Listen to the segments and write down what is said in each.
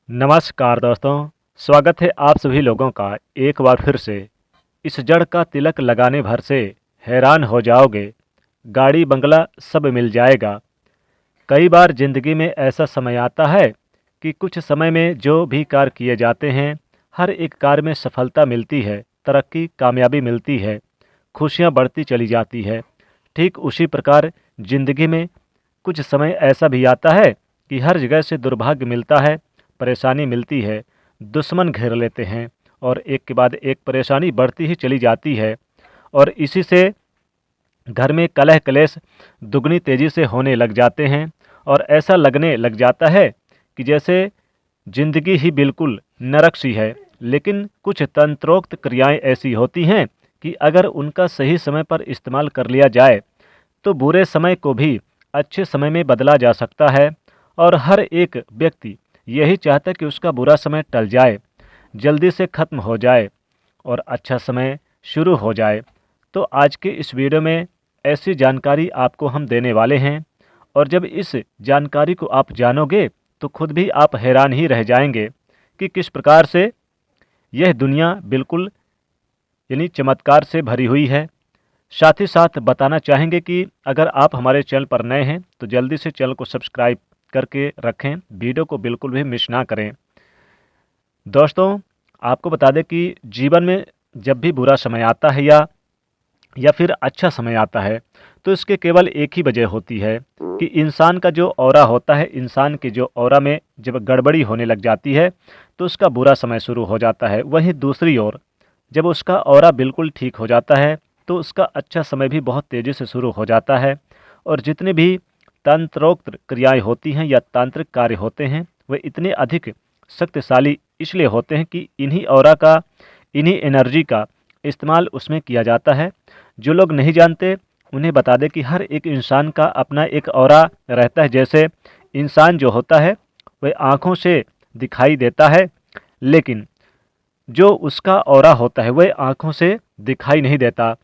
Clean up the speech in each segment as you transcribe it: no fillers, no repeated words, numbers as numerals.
नमस्कार दोस्तों। स्वागत है आप सभी लोगों का एक बार फिर से। इस जड़ का तिलक लगाने भर से हैरान हो जाओगे, गाड़ी बंगला सब मिल जाएगा। कई बार जिंदगी में ऐसा समय आता है कि कुछ समय में जो भी कार्य किए जाते हैं, हर एक कार्य में सफलता मिलती है, तरक्की कामयाबी मिलती है, खुशियाँ बढ़ती चली जाती है। ठीक उसी प्रकार जिंदगी में कुछ समय ऐसा भी आता है कि हर जगह से दुर्भाग्य मिलता है, परेशानी मिलती है, दुश्मन घेर लेते हैं और एक के बाद एक परेशानी बढ़ती ही चली जाती है। और इसी से घर में कलह कलेश दुगनी तेजी से होने लग जाते हैं और ऐसा लगने लग जाता है कि जैसे जिंदगी ही बिल्कुल नरक सी है। लेकिन कुछ तंत्रोक्त क्रियाएं ऐसी होती हैं कि अगर उनका सही समय पर इस्तेमाल कर लिया जाए तो बुरे समय को भी अच्छे समय में बदला जा सकता है। और हर एक व्यक्ति यही चाहता है कि उसका बुरा समय टल जाए, जल्दी से ख़त्म हो जाए और अच्छा समय शुरू हो जाए। तो आज के इस वीडियो में ऐसी जानकारी आपको हम देने वाले हैं और जब इस जानकारी को आप जानोगे तो खुद भी आप हैरान ही रह जाएंगे कि किस प्रकार से यह दुनिया बिल्कुल यानी चमत्कार से भरी हुई है। साथ ही साथ बताना चाहेंगे कि अगर आप हमारे चैनल पर नए हैं तो जल्दी से चैनल को सब्सक्राइब करके रखें, वीडियो को बिल्कुल भी मिस ना करें। दोस्तों, आपको बता दें कि जीवन में जब भी बुरा समय आता है या फिर अच्छा समय आता है तो इसके केवल एक ही वजह होती है कि इंसान का जो ऑरा होता है, इंसान के जो ऑरा में जब गड़बड़ी होने लग जाती है तो उसका बुरा समय शुरू हो जाता है। वहीं दूसरी ओर जब उसका ऑरा बिल्कुल ठीक हो जाता है तो उसका अच्छा समय भी बहुत तेज़ी से शुरू हो जाता है। और जितने भी तंत्रोक्त क्रियाएं होती हैं या तांत्रिक कार्य होते हैं वे इतने अधिक शक्तिशाली इसलिए होते हैं कि इन्हीं ऑरा का, इन्हीं एनर्जी का इस्तेमाल उसमें किया जाता है। जो लोग नहीं जानते उन्हें बता दें कि हर एक इंसान का अपना एक ऑरा रहता है। जैसे इंसान जो होता है वह आँखों से दिखाई देता है, लेकिन जो उसका ऑरा होता है वह आँखों से दिखाई नहीं देता।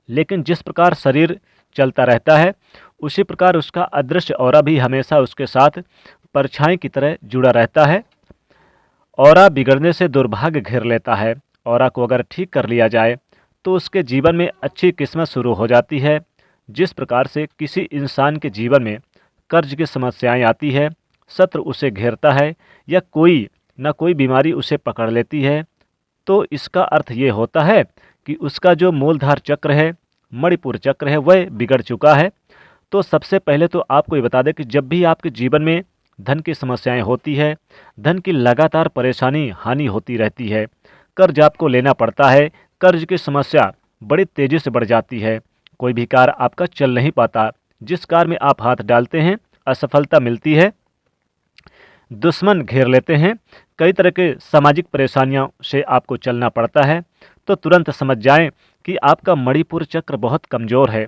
लेकिन जिस प्रकार शरीर चलता रहता है उसी प्रकार उसका अदृश्य ऑरा भी हमेशा उसके साथ परछाई की तरह जुड़ा रहता है। ऑरा बिगड़ने से दुर्भाग्य घेर लेता है। ऑरा को अगर ठीक कर लिया जाए तो उसके जीवन में अच्छी किस्मत शुरू हो जाती है। जिस प्रकार से किसी इंसान के जीवन में कर्ज की समस्याएं आती है, शत्रु उसे घेरता है या कोई ना कोई बीमारी उसे पकड़ लेती है, तो इसका अर्थ ये होता है कि उसका जो मूलधार चक्र है, मणिपुर चक्र है, वह बिगड़ चुका है। तो सबसे पहले तो आपको ये बता दें कि जब भी आपके जीवन में धन की समस्याएं होती है, धन की लगातार परेशानी हानि होती रहती है, कर्ज आपको लेना पड़ता है, कर्ज की समस्या बड़ी तेज़ी से बढ़ जाती है, कोई भी कार्य आपका चल नहीं पाता, जिस कार्य में आप हाथ डालते हैं असफलता मिलती है, दुश्मन घेर लेते हैं, कई तरह के सामाजिक परेशानियों से आपको चलना पड़ता है, तो तुरंत समझ जाएं कि आपका मणिपुर चक्र बहुत कमज़ोर है,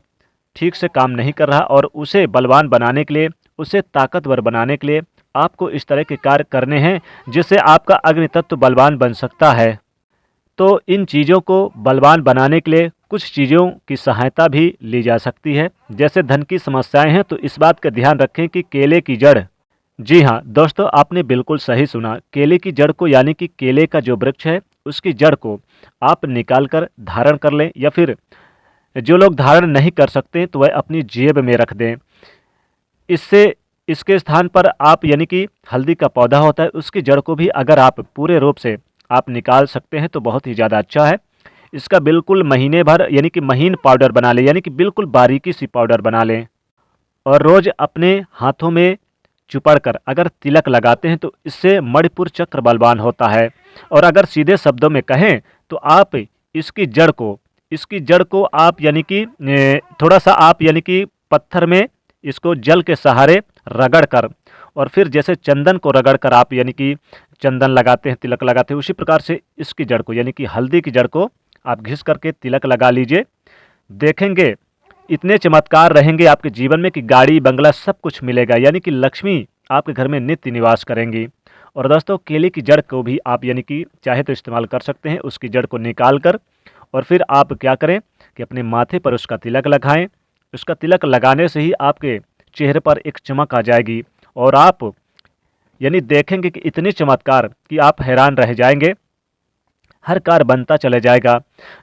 ठीक से काम नहीं कर रहा और उसे बलवान बनाने के लिए, उसे ताकतवर बनाने के लिए आपको इस तरह के कार्य करने हैं जिससे आपका अग्नि तत्व बलवान बन सकता है। तो इन चीज़ों को बलवान बनाने के लिए कुछ चीज़ों की सहायता भी ली जा सकती है। जैसे धन की समस्याएं हैं तो इस बात का ध्यान रखें कि केले की जड़, जी हाँ दोस्तों, आपने बिल्कुल सही सुना, केले की जड़ को यानी कि केले का जो वृक्ष है उसकी जड़ को आप निकाल कर धारण कर लें, या फिर जो लोग धारण नहीं कर सकते तो वह अपनी जेब में रख दें। इससे इसके स्थान पर आप यानी कि हल्दी का पौधा होता है उसकी जड़ को भी अगर आप पूरे रूप से आप निकाल सकते हैं तो बहुत ही ज़्यादा अच्छा है। इसका बिल्कुल महीने भर यानी कि महीन पाउडर बना लें, यानी कि बिल्कुल बारीकी सी पाउडर बना लें और रोज़ अपने हाथों में चुपड़ कर अगर तिलक लगाते हैं तो इससे मणिपुर चक्र बलवान होता है। और अगर सीधे शब्दों में कहें तो आप इसकी जड़ को आप यानी कि थोड़ा सा आप यानी कि पत्थर में इसको जल के सहारे रगड़ कर, और फिर जैसे चंदन को रगड़ कर आप यानी कि चंदन लगाते हैं, तिलक लगाते हैं, उसी प्रकार से इसकी जड़ को यानी कि हल्दी की जड़ को आप घिस करके तिलक लगा लीजिए। देखेंगे इतने चमत्कार रहेंगे आपके जीवन में कि गाड़ी बंगला सब कुछ मिलेगा, यानी कि लक्ष्मी आपके घर में नित्य निवास करेंगी। और दोस्तों, केले की जड़ को भी आप यानी कि चाहे तो इस्तेमाल कर सकते हैं, उसकी जड़ को निकाल कर और फिर आप क्या करें कि अपने माथे पर उसका तिलक लगाएं। उसका तिलक लगाने से ही आपके चेहरे पर एक चमक आ जाएगी और आप यानी देखेंगे कि इतने चमत्कार कि आप हैरान रह जाएंगे। हर कार्य बनता चला जाएगा।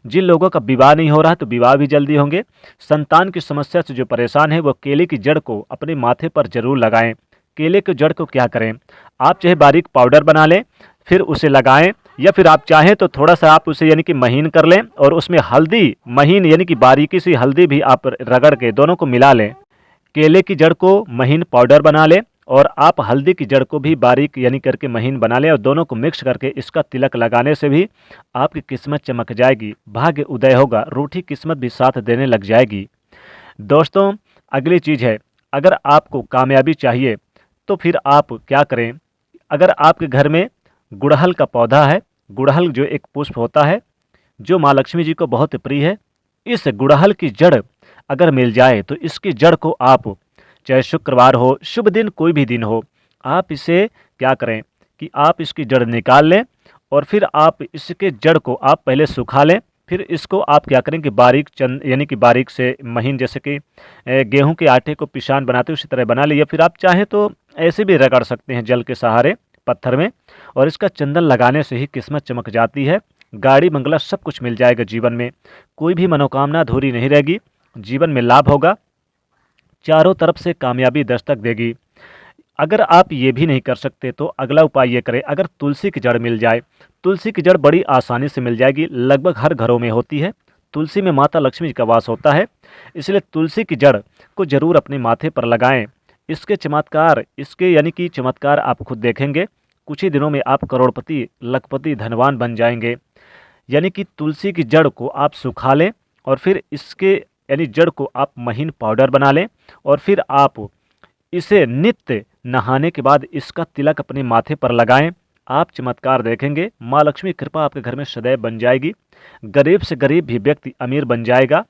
जिन लोगों का विवाह नहीं हो रहा तो विवाह भी जल्दी होंगे। संतान की समस्या से जो परेशान है वो केले की जड़ को अपने माथे पर जरूर लगाएं। केले की जड़ को क्या करें, आप चाहे बारीक पाउडर बना लें फिर उसे लगाएं, या फिर आप चाहें तो थोड़ा सा आप उसे यानी कि महीन कर लें और उसमें हल्दी महीन यानी कि बारीकी सी हल्दी भी आप रगड़ के दोनों को मिला लें। केले की जड़ को महीन पाउडर बना लें और आप हल्दी की जड़ को भी बारीक यानी करके महीन बना लें और दोनों को मिक्स करके इसका तिलक लगाने से भी आपकी किस्मत चमक जाएगी, भाग्य उदय होगा, रूठी किस्मत भी साथ देने लग जाएगी। दोस्तों अगली चीज़ है, अगर आपको कामयाबी चाहिए तो फिर आप क्या करें, अगर आपके घर में गुड़हल का पौधा है, गुड़हल जो एक पुष्प होता है जो माँ लक्ष्मी जी को बहुत प्रिय है, इस गुड़हल की जड़ अगर मिल जाए तो इसकी जड़ को आप चाहे शुक्रवार हो, शुभ दिन कोई भी दिन हो, आप इसे क्या करें कि आप इसकी जड़ निकाल लें और फिर आप इसके जड़ को आप पहले सुखा लें। फिर इसको आप क्या करें कि बारीक चंद यानी कि बारीक से महीन, जैसे कि गेहूं के आटे को पिसान बनाते उसी तरह बना ले, या फिर आप चाहें तो ऐसे भी रगड़ सकते हैं जल के सहारे पत्थर में, और इसका चंदन लगाने से ही किस्मत चमक जाती है। गाड़ी बंगला सब कुछ मिल जाएगा जीवन में, कोई भी मनोकामना अधूरी नहीं रहेगी, जीवन में लाभ होगा, चारों तरफ से कामयाबी दस्तक देगी। अगर आप ये भी नहीं कर सकते तो अगला उपाय ये करें, अगर तुलसी की जड़ मिल जाए, तुलसी की जड़ बड़ी आसानी से मिल जाएगी, लगभग हर घरों में होती है। तुलसी में माता लक्ष्मी जी का वास होता है, इसलिए तुलसी की जड़ को जरूर अपने माथे पर लगाएं। इसके चमत्कार, इसके यानी कि चमत्कार आप खुद देखेंगे। कुछ ही दिनों में आप करोड़पति, लखपति, धनवान बन जाएंगे। यानी कि तुलसी की जड़ को आप सुखा लें और फिर इसके यानी जड़ को आप महीन पाउडर बना लें और फिर आप इसे नित्य नहाने के बाद इसका तिलक अपने माथे पर लगाएं। आप चमत्कार देखेंगे, माँ लक्ष्मी कृपा आपके घर में सदैव बन जाएगी। गरीब से गरीब भी व्यक्ति अमीर बन जाएगा,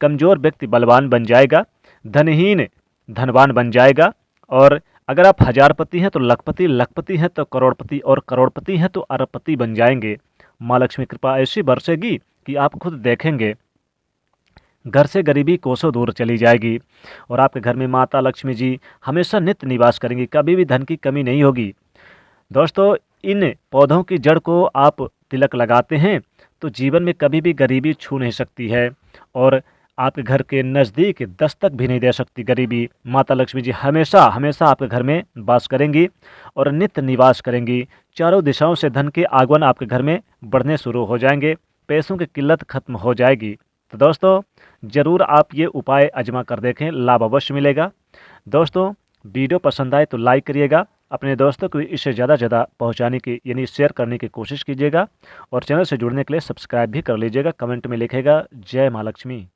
कमज़ोर व्यक्ति बलवान बन जाएगा, धनहीन धनवान बन जाएगा, और अगर आप हजारपति हैं तो लखपति, लखपति हैं तो करोड़पति, और करोड़पति हैं तो अरबपति बन जाएंगे। माँ लक्ष्मी कृपा ऐसी बरसेगी कि आप खुद देखेंगे, घर से गरीबी कोसों दूर चली जाएगी और आपके घर में माता लक्ष्मी जी हमेशा नित्य निवास करेंगी, कभी भी धन की कमी नहीं होगी। दोस्तों इन पौधों की जड़ को आप तिलक लगाते हैं तो जीवन में कभी भी गरीबी छू नहीं सकती है और आपके घर के नज़दीक दस्तक भी नहीं दे सकती गरीबी। माता लक्ष्मी जी हमेशा हमेशा आपके घर में वास करेंगी और नित्य निवास करेंगी। चारों दिशाओं से धन के आगमन आपके घर में बढ़ने शुरू हो जाएंगे, पैसों की किल्लत खत्म हो जाएगी। तो दोस्तों ज़रूर आप ये उपाय आजमा कर देखें, लाभ अवश्य मिलेगा। दोस्तों वीडियो पसंद आए तो लाइक करिएगा, अपने दोस्तों को इसे ज़्यादा से ज़्यादा पहुंचाने की यानी शेयर करने की कोशिश कीजिएगा और चैनल से जुड़ने के लिए सब्सक्राइब भी कर लीजिएगा। कमेंट में लिखेगा जय माँ लक्ष्मी।